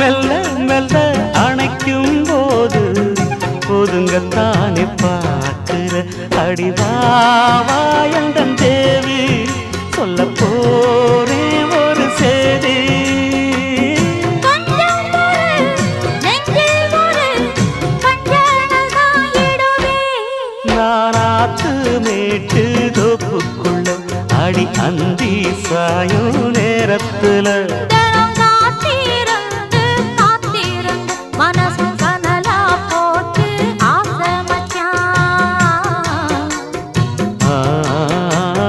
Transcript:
மெல்ல மெல்ல அணைக்கும் போது ஒதுங்கத்தானே பார்க்கிற அடிவாவாயந்தன் தேவி சொல்ல போரே ஒரு சேதி நானாத்து மேட்டு தோப்புக்குள்ள அடி அந்தி சாயும் நேரத்துல